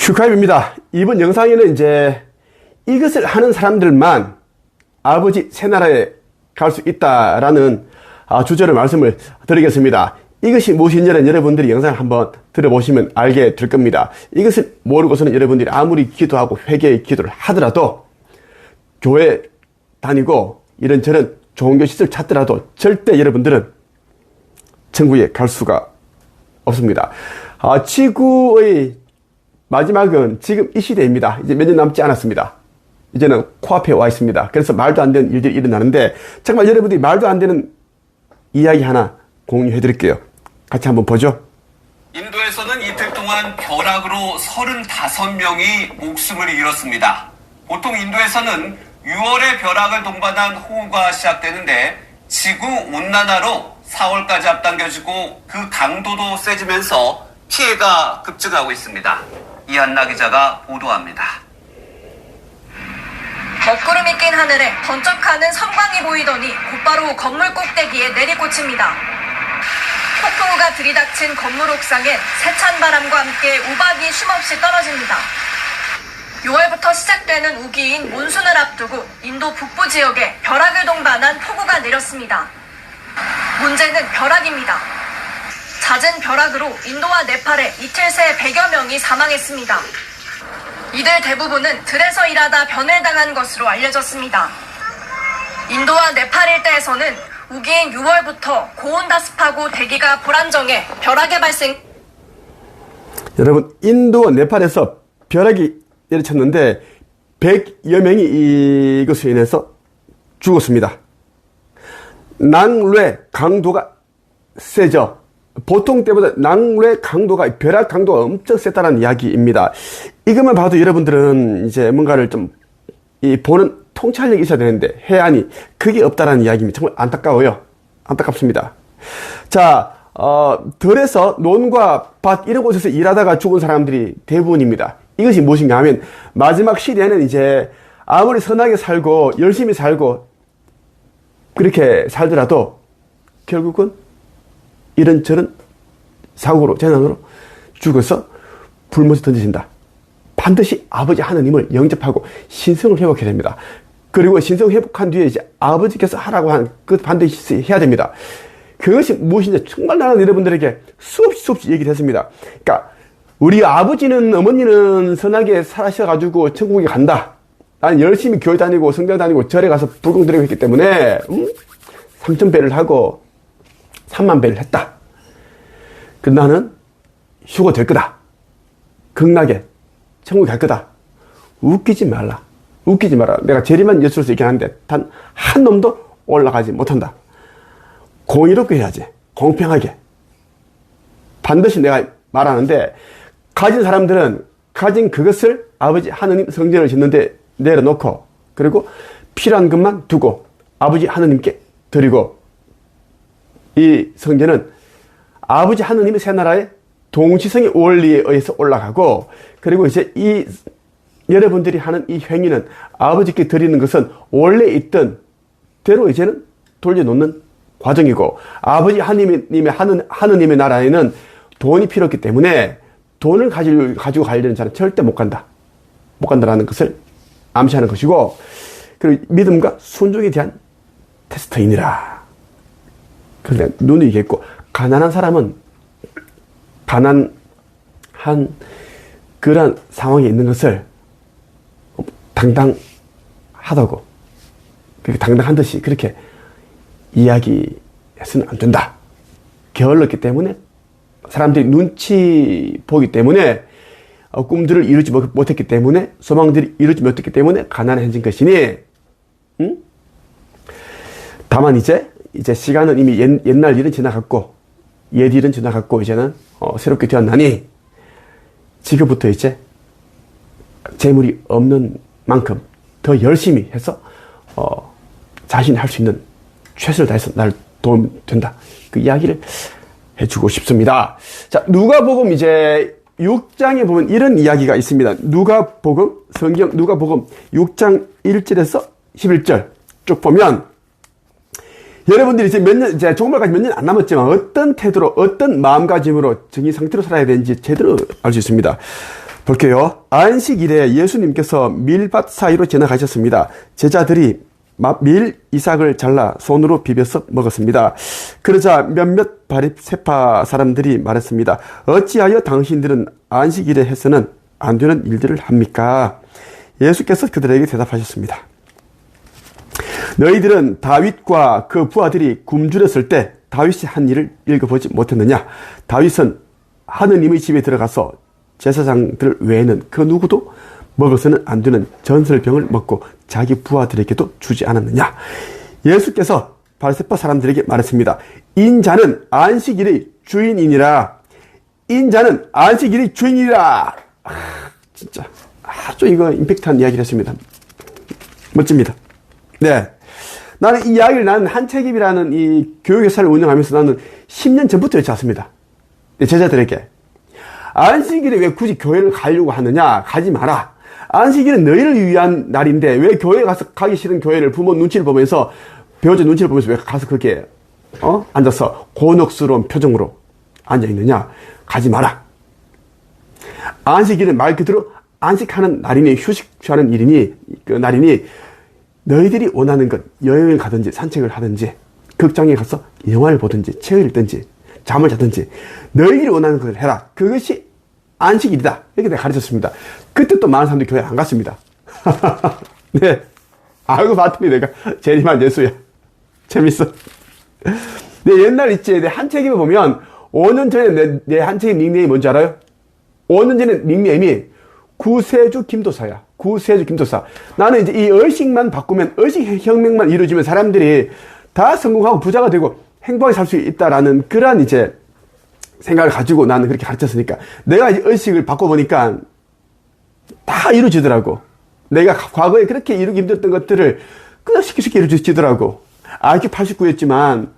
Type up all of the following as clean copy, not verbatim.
축하입니다. 이번 영상에는 이제 이것을 하는 사람들만 아버지 새나라에 갈 수 있다라는 주제로 말씀을 드리겠습니다. 이것이 무엇인지는 여러분들이 영상을 한번 들어보시면 알게 될 겁니다. 이것을 모르고서는 여러분들이 아무리 기도하고 회개의 기도를 하더라도 교회 다니고 이런저런 종교 시설 찾더라도 절대 여러분들은 천국에 갈 수가 없습니다. 지구의 마지막은 지금 이 시대입니다. 이제 몇 년 남지 않았습니다. 이제는 코앞에 와 있습니다. 그래서 말도 안 되는 일들이 일어나는데 정말 여러분들이 말도 안 되는 이야기 하나 공유해 드릴게요. 같이 한번 보죠. 인도에서는 이틀 동안 벼락으로 35명이 목숨을 잃었습니다. 보통 인도에서는 6월에 벼락을 동반한 호우가 시작되는데 지구온난화로 4월까지 앞당겨지고 그 강도도 세지면서 피해가 급증하고 있습니다. 이한나 기자가 보도합니다. 먹구름이 낀 하늘에 번쩍하는 섬광이 보이더니 곧바로 건물 꼭대기에 내리꽂힙니다. 폭풍우가 들이닥친 건물 옥상엔 세찬 바람과 함께 우박이 쉼없이 떨어집니다. 6월부터 시작되는 우기인 몬순을 앞두고 인도 북부 지역에 벼락을 동반한 폭우가 내렸습니다. 문제는 벼락입니다. 잦은 벼락으로 인도와 네팔에 이틀 새 100여 명이 사망했습니다. 이들 대부분은 들에서 일하다 변을 당한 것으로 알려졌습니다. 인도와 네팔 일대에서는 우기인 6월부터 고온다습하고 대기가 불안정해 벼락의 발생. 여러분, 인도와 네팔에서 벼락이 내리쳤는데 100여 명이 이것으로 인해서 죽었습니다. 난뢰 강도가 세죠. 보통 때보다 난뢰 강도가, 벼락 강도가 엄청 세다는 이야기입니다. 이것만 봐도 여러분들은 이제 뭔가를 좀 보는 통찰력이 있어야 되는데 해안이 그게 없다라는 이야기입니다. 정말 안타까워요. 안타깝습니다. 자, 들에서 논과 밭 이런 곳에서 일하다가 죽은 사람들이 대부분입니다. 이것이 무엇인가 하면 마지막 시대에는 이제 아무리 선하게 살고 열심히 살고 그렇게 살더라도 결국은 이런저런 사고로 재난으로 죽어서 불못에 던져진다. 반드시 아버지 하느님을 영접하고 신성을 회복해야 됩니다. 그리고 신성 회복한 뒤에 이제 아버지께서 하라고 한 그 반드시 해야 됩니다. 그것이 무엇인지 정말 나는 여러분들에게 수없이 얘기를 했습니다. 그러니까 우리 아버지는 어머니는 선하게 살아셔가지고 천국에 간다. 나는 열심히 교회 다니고 성당 다니고 절에 가서 불공 드리고 했기 때문에 3,000배를 하고 30,000배를 했다. 그 나는 휴거 될 거다. 극락에 천국에 갈 거다. 웃기지 말라. 웃기지 마라. 내가 재림한 예수로서 있긴 한데 단 한 놈도 올라가지 못한다. 공의롭게 해야지. 공평하게. 반드시 내가 말하는데 가진 사람들은 가진 그것을 아버지 하느님 성전을 짓는데 내려놓고 그리고 필요한 것만 두고 아버지 하느님께 드리고 이 성전은 아버지 하느님의 새나라의 동시성의 원리에 의해서 올라가고 그리고 이제 이 여러분들이 하는 이 행위는 아버지께 드리는 것은 원래 있던 대로 이제는 돌려놓는 과정이고 아버지 하느님의 나라에는 돈이 필요 없기 때문에 돈을 가지고 가려는 자는 절대 못 간다. 못 간다라는 것을 암시하는 것이고 그리고 믿음과 순종에 대한 테스트이니라. 그런데 눈이 있겠고 가난한 사람은 가난한 그러한 상황에 있는 것을 당당하다고 그렇게 당당한 듯이 그렇게 이야기해서는 안 된다. 게을렀기 때문에 사람들이 눈치 보기 때문에 꿈들을 이루지 못했기 때문에 소망들이 이루지 못했기 때문에 가난해진 것이니 다만 이제 시간은 이미 옛날 일은 지나갔고 옛 일은 지나갔고 이제는 새롭게 되었나니 지금부터 이제 재물이 없는 만큼 더 열심히 해서 자신이 할 수 있는 최선을 다해서 날 도움 된다. 그 이야기를 해주고 싶습니다. 자, 누가복음 이제 6장에 보면 이런 이야기가 있습니다. 누가복음, 성경 누가복음 6장 1절에서 11절 쭉 보면 여러분들이 이제 종말까지 몇 년 안 남았지만 어떤 태도로, 어떤 마음가짐으로 정의 상태로 살아야 되는지 제대로 알 수 있습니다. 볼게요. 안식일에 예수님께서 밀밭 사이로 지나가셨습니다. 제자들이 밀 이삭을 잘라 손으로 비벼서 먹었습니다. 그러자 몇몇 바리새파 사람들이 말했습니다. 어찌하여 당신들은 안식일에 해서는 안 되는 일들을 합니까? 예수께서 그들에게 대답하셨습니다. 너희들은 다윗과 그 부하들이 굶주렸을 때 다윗이 한 일을 읽어보지 못했느냐? 다윗은 하느님의 집에 들어가서 제사장들 외에는 그 누구도 먹어서는 안 되는 전설병을 먹고 자기 부하들에게도 주지 않았느냐? 예수께서 바리새파 사람들에게 말했습니다. 인자는 안식일의 주인이니라. 인자는 안식일의 주인이라. 진짜 아주 이거 임팩트한 이야기를 했습니다. 멋집니다. 네. 나는 이 이야기를 나는 한책임이라는 이 교육회사를 운영하면서 나는 10년 전부터 외쳐왔습니다. 제자들에게. 안식일에 왜 굳이 교회를 가려고 하느냐? 가지 마라. 안식일은 너희를 위한 날인데 왜 교회 가서 가기 싫은 교회를 부모 눈치를 보면서 배우자 눈치를 보면서 왜 가서 그렇게 앉아서 곤혹스러운 표정으로 앉아있느냐? 가지 마라. 안식일은 말 그대로 안식하는 날이니 휴식 취하는 일이니 그 날이니 너희들이 원하는 것 여행을 가든지 산책을 하든지 극장에 가서 영화를 보든지 책을 읽든지 잠을 자든지 너희들이 원하는 것을 해라. 그것이 안식일이다. 이렇게 내가 가르쳤습니다. 그때 또 많은 사람들이 교회 안 갔습니다. 네. 알고 봤더니 내가 재림한 예수야. 재밌어. 내 옛날 있지. 내 한책임에 보면 5년 전에 내 한책임 닉네임이 뭔지 알아요? 5년 전에 닉네임이 구세주 김도사야. 구세주 김도사. 나는 이제 이 의식만 바꾸면, 의식 혁명만 이루어지면 사람들이 다 성공하고 부자가 되고 행복하게 살 수 있다라는 그런 이제 생각을 가지고 나는 그렇게 가르쳤으니까 내가 이제 의식을 바꿔보니까 다 이루어지더라고. 내가 과거에 그렇게 이루기 힘들었던 것들을 그냥 쉽게 이루어지더라고. IQ 89였지만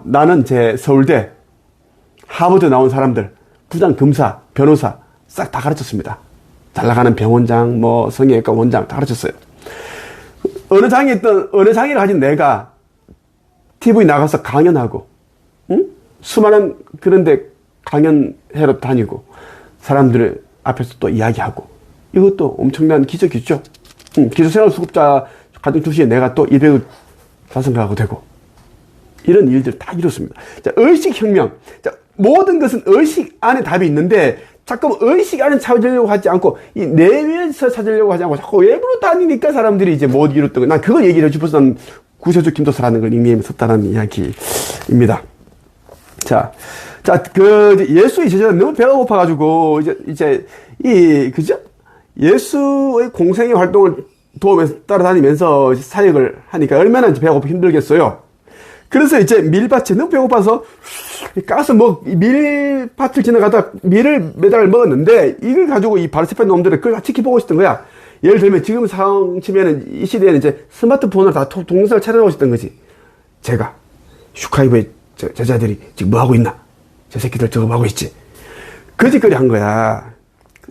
나는 제 서울대 하버드 나온 사람들 부장, 검사, 변호사 싹 다 가르쳤습니다. 잘 나가는 병원장, 뭐 성형외과 원장 다 가르쳤어요. 어느 장애를 가진 내가 TV에 나가서 강연하고, 응? 수많은 그런데 강연회로 다니고 사람들 앞에서 또 이야기하고 이것도 엄청난 기적이죠. 기초생활수급자 가정 출신에 내가 또 200을 자선가하고 되고 이런 일들 다 이뤘습니다. 자, 의식혁명. 자, 모든 것은 의식 안에 답이 있는데 자꾸 의식 안에 찾으려고 하지 않고 이 내면에서 찾으려고 하지 않고 자꾸 외부로 다니니까 사람들이 이제 못 이뤘던 거. 난 그걸 얘기를 싶어서 난 구세주 김도사라는 걸 닉네임에 썼다는 이야기입니다. 자, 예수의 제자는 너무 배가 고파가지고, 그죠? 예수의 공생의 활동을 도우면서, 따라다니면서 사역을 하니까 얼마나 배가 고파 힘들겠어요. 그래서 이제 밀밭에 너무 배고파서 가서 밀밭을 지나가다 밀을 매달 먹었는데, 이걸 가지고 이 바리새파 놈들은 그걸 지켜보고 있었던 거야. 예를 들면 지금 상황 치면은 이 시대에는 이제 스마트폰을 다 동영상을 촬영하고 있었던 거지. 제가 슈카이브의 제자들이 지금 뭐 하고 있나? 저 새끼들 저거 뭐 하고 있지? 거짓거리 한 거야.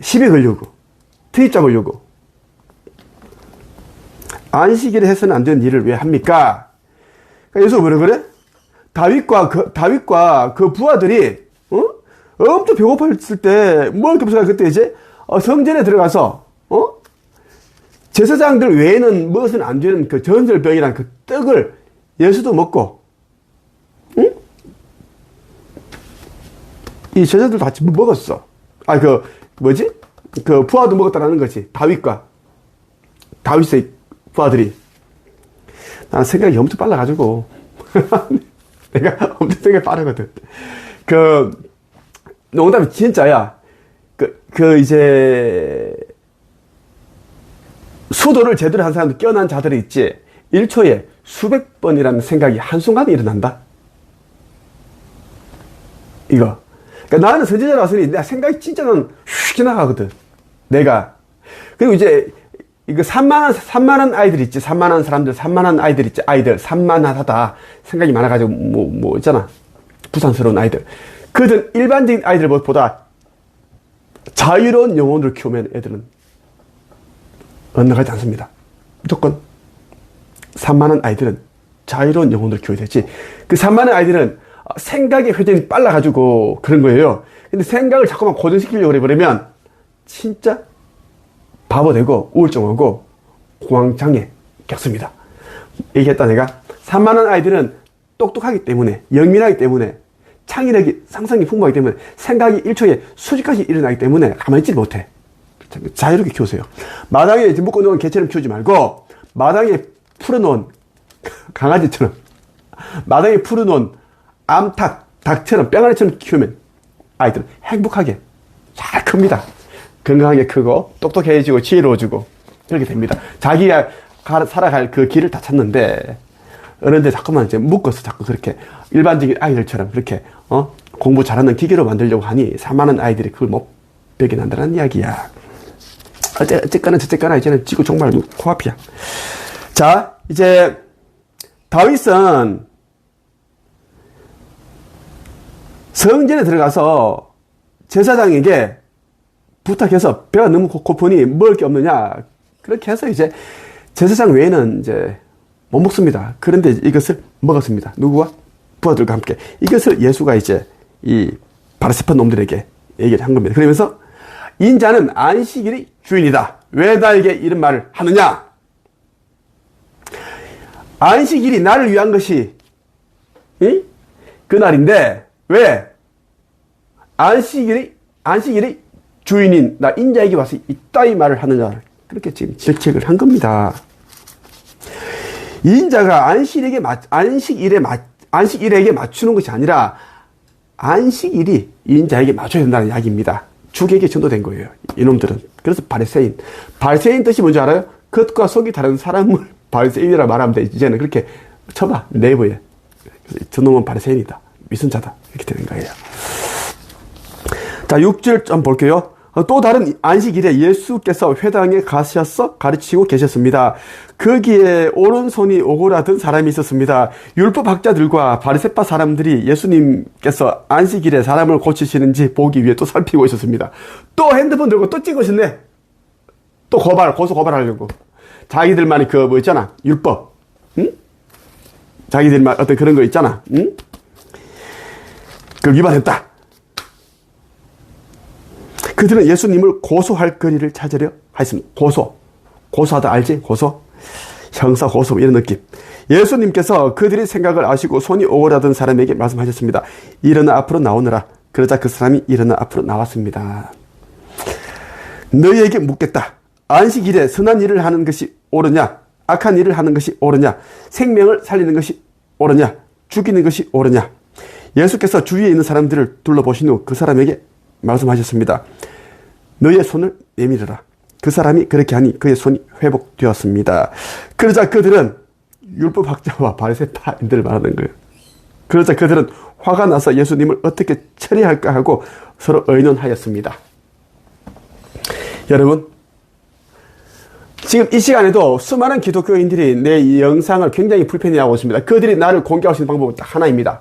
시비 걸려고. 트입 잡으려고. 안식일에 해서는 안 되는 일을 왜 합니까? 그러니까 예수가 뭐라 그래? 다윗과 그 부하들이, 엄청 배고팠을 때, 뭘 급사가 그때 이제, 성전에 들어가서, 제사장들 외에는 먹어서는 안 되는 그 전설병이란 그 떡을 예수도 먹고, 응? 이 제자들도 같이 먹었어. 그 부하도 먹었다라는 거지. 다윗의 부하들이. 나는 생각이 엄청 빨라가지고. 내가 엄청 생각이 빠르거든. 농담이 진짜야. 수도를 제대로 한 사람도 깨어난 자들이 있지. 1초에 수백 번이라는 생각이 한순간에 일어난다. 이거. 그러니까 나는 선지자라서니 내 생각이 진짜 는 휙 지나가거든. 내가. 그리고 이제, 이거 산만한 아이들 있지. 산만한 아이들 있지. 산만하다. 생각이 많아가지고, 있잖아. 부산스러운 아이들. 그들 일반적인 아이들보다 자유로운 영혼을 키우면 애들은 엇나가지 않습니다. 무조건 산만한 아이들은 자유로운 영혼을 키워야 되지. 그 산만한 아이들은 생각의 회전이 빨라가지고 그런 거예요. 근데 생각을 자꾸만 고정시키려고 그러면 진짜 바보 되고 우울증 오고 공황장애 겪습니다. 얘기했다 내가. 산만한 아이들은 똑똑하기 때문에, 영민하기 때문에, 창의력이, 상상이 풍부하기 때문에, 생각이 1초에 수직까지 일어나기 때문에 가만히 있지 못해. 자유롭게 키우세요. 마당에 묶어놓은 개처럼 키우지 말고 마당에 풀어놓은 강아지처럼, 마당에 풀어놓은 암탉, 닭처럼, 뺑아리처럼 키우면 아이들은 행복하게 잘 큽니다. 건강하게 크고 똑똑해지고 지혜로워지고 그렇게 됩니다. 자기가 살아갈 그 길을 다 찾는데 어른들 자꾸만 이제 묶어서 자꾸 그렇게 일반적인 아이들처럼 그렇게 공부 잘하는 기계로 만들려고 하니 산만한 아이들이 그걸 못 배겨난다는 이야기야. 어쨌거나 이제는 지구 정말 코앞이야. 자, 이제 다윗은 성전에 들어가서 제사장에게 부탁해서 배가 너무 고프니 먹을 게 없느냐. 그렇게 해서 이제 제사장 외에는 이제 못 먹습니다. 그런데 이것을 먹었습니다. 누구와? 부하들과 함께. 이것을 예수가 이제 이 바리새파 놈들에게 얘기를 한 겁니다. 그러면서 인자는 안식일이 주인이다. 왜 나에게 이런 말을 하느냐? 안식일이 나를 위한 것이 그날인데 왜? 안식일이 주인인 나 인자에게 와서 이따위 말을 하느냐. 그렇게 지금 질책을 한 겁니다. 인자가 안식일에게 맞추는 것이 아니라 안식일이 인자에게 맞춰야 된다는 이야기입니다. 주객에 전도된 거예요. 이놈들은. 그래서 바리새인 뜻이 뭔지 알아요? 겉과 속이 다른 사람을 바리새인이라 말하면 돼. 이제는 그렇게 쳐봐. 네이버에. 저놈은 바리새인이다. 위선자다. 이렇게 되는 거예요. 자, 6절 좀 볼게요. 또 다른 안식일에 예수께서 회당에 가셔서 가르치고 계셨습니다. 거기에 오른손이 오고라든 사람이 있었습니다. 율법학자들과 바리새파 사람들이 예수님께서 안식일에 사람을 고치시는지 보기 위해 또 살피고 있었습니다. 또 핸드폰 들고 또 찍으셨네. 또 고소 고발하려고. 자기들만의 그 뭐 있잖아. 율법. 응? 자기들만 어떤 그런 거 있잖아. 응? 그 위반했다. 그들은 예수님을 고소할 거리를 찾으려 하였습니다. 고소하다 알지? 형사 고소 이런 느낌. 예수님께서 그들의 생각을 아시고 손이 오그라든 사람에게 말씀하셨습니다. 일어나 앞으로 나오너라. 그러자 그 사람이 일어나 앞으로 나왔습니다. 너희에게 묻겠다. 안식일에 선한 일을 하는 것이 옳으냐? 악한 일을 하는 것이 옳으냐? 생명을 살리는 것이 옳으냐? 죽이는 것이 옳으냐? 예수께서 주위에 있는 사람들을 둘러보신 후 그 사람에게 말씀하셨습니다. 너의 손을 내밀어라. 그 사람이 그렇게 하니 그의 손이 회복되었습니다. 그러자 그들은 율법학자와 바리새파인들을 말하는 거예요. 그러자 그들은 화가 나서 예수님을 어떻게 처리할까 하고 서로 의논하였습니다. 여러분, 지금 이 시간에도 수많은 기독교인들이 내 영상을 굉장히 불편해하고 있습니다. 그들이 나를 공격할 수 있는 방법은 딱 하나입니다.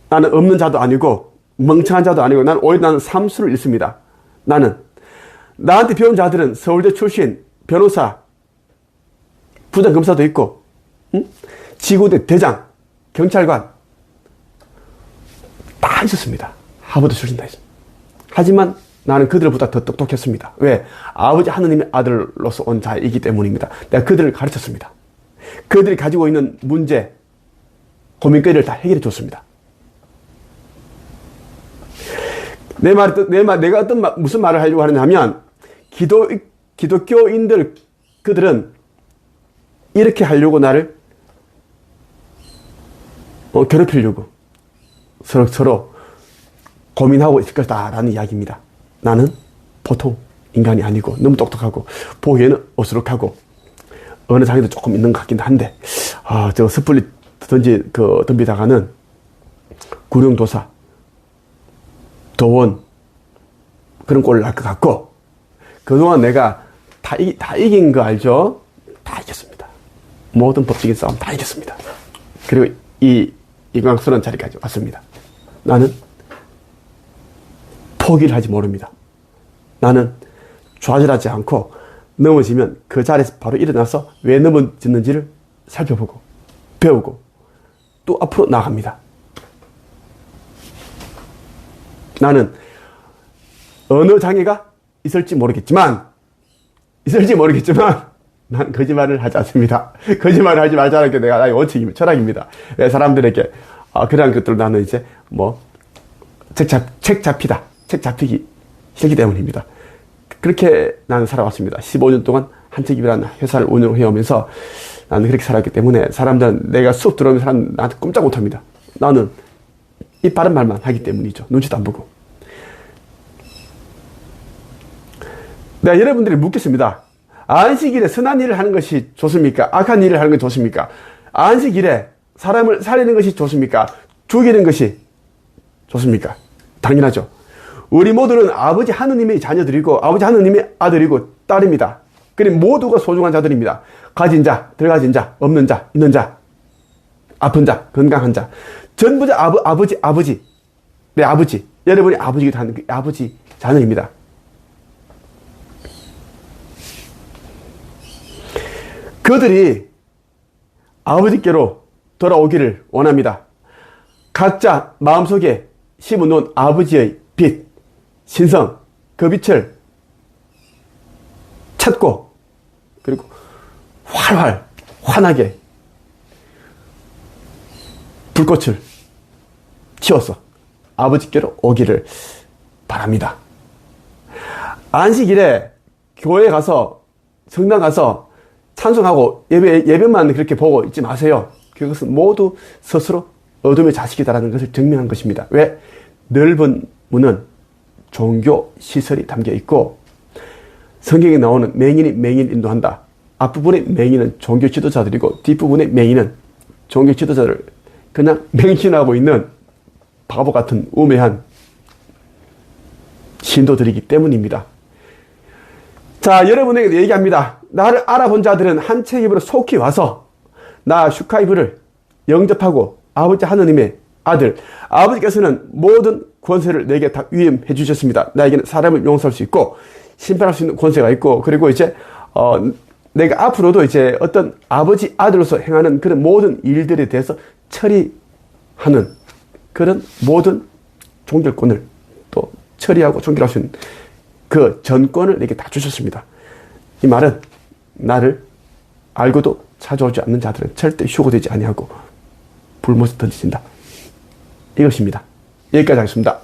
나는 없는 자도 아니고 멍청한 자도 아니고 나는 삼수를 읽습니다. 나한테 배운 자들은 서울대 출신, 변호사, 부장검사도 있고, 지구대 대장, 경찰관 다 있었습니다. 하버드 출신 다 있습니다. 하지만 나는 그들보다 더 똑똑했습니다. 왜? 아버지 하느님의 아들로서 온 자이기 때문입니다. 내가 그들을 가르쳤습니다. 그들이 가지고 있는 문제, 고민거리를 다 해결해 줬습니다. 내가 무슨 말을 하려고 하느냐 하면, 기독교인들, 그들은 이렇게 하려고 나를, 괴롭히려고 서로 고민하고 있을 것이다라는 이야기입니다. 나는 보통 인간이 아니고, 너무 똑똑하고, 보기에는 어수룩하고, 어느 장애도 조금 있는 것 같긴 한데, 저 섣불리 덤비다가는 구령도사, 도원 그런 꼴을 날 것 같고, 그동안 내가 다 이긴 거 알죠? 다 이겼습니다. 모든 법적인 싸움 다 이겼습니다. 그리고 이 영광스러운 자리까지 왔습니다. 나는 포기를 하지 모릅니다. 나는 좌절하지 않고 넘어지면 그 자리에서 바로 일어나서 왜 넘어졌는지를 살펴보고 배우고 또 앞으로 나아갑니다. 나는 어느 장애가 있을지 모르겠지만 난 거짓말을 하지 않습니다. 거짓말을 하지 말자는 게 나의 원칙입니다. 철학입니다. 사람들에게 그런 것들 나는 이제 책 잡히기 싫기 때문입니다. 그렇게 나는 살아왔습니다. 15년 동안 한책입이라는 회사를 운영해 오면서 나는 그렇게 살았기 때문에 사람들은 내가 수업 들어오면 사람 나한테 꼼짝 못합니다. 나는 이 바른 말만 하기 때문이죠. 눈치도 안 보고. 내가 여러분들이 묻겠습니다. 안식일에 선한 일을 하는 것이 좋습니까? 악한 일을 하는 것이 좋습니까? 안식일에 사람을 살리는 것이 좋습니까? 죽이는 것이 좋습니까? 당연하죠. 우리 모두는 아버지 하느님의 자녀들이고 아버지 하느님의 아들이고 딸입니다. 그리고 모두가 소중한 자들입니다. 가진 자, 들어가진 자, 없는 자, 있는 자, 아픈 자, 건강한 자. 전부 다 아버지. 내 아버지. 여러분이 아버지기도 하는 그 아버지 자녀입니다. 그들이 아버지께로 돌아오기를 원합니다. 각자 마음속에 심어놓은 아버지의 빛, 신성, 그 빛을 찾고 그리고 활활 환하게 불꽃을 치워서 아버지께로 오기를 바랍니다. 안식일에 교회 가서 성당 가서 찬송하고 예배만 그렇게 보고 있지 마세요. 그것은 모두 스스로 어둠의 자식이다라는 것을 증명한 것입니다. 왜? 넓은 문은 종교 시설이 담겨 있고 성경에 나오는 맹인이 맹인 인도한다. 앞부분의 맹인은 종교 지도자들이고 뒷부분의 맹인은 종교 지도자를 그냥 맹신하고 있는 바보 같은 우매한 신도들이기 때문입니다. 자, 여러분에게 얘기합니다. 나를 알아본 자들은 한책입으로 속히 와서 나 슈카이브를 영접하고 아버지 하느님의 아들, 아버지께서는 모든 권세를 내게 다 위임해 주셨습니다. 나에게는 사람을 용서할 수 있고 심판할 수 있는 권세가 있고 그리고 이제 내가 앞으로도 이제 어떤 아버지 아들로서 행하는 그런 모든 일들에 대해서 처리하는 그런 모든 종결권을 또 처리하고 종결할 수 있는 그 전권을 내게 다 주셨습니다. 이 말은 나를 알고도 찾아오지 않는 자들은 절대 휴고되지 아니하고 불못에 던지진다. 이것입니다. 여기까지 하겠습니다.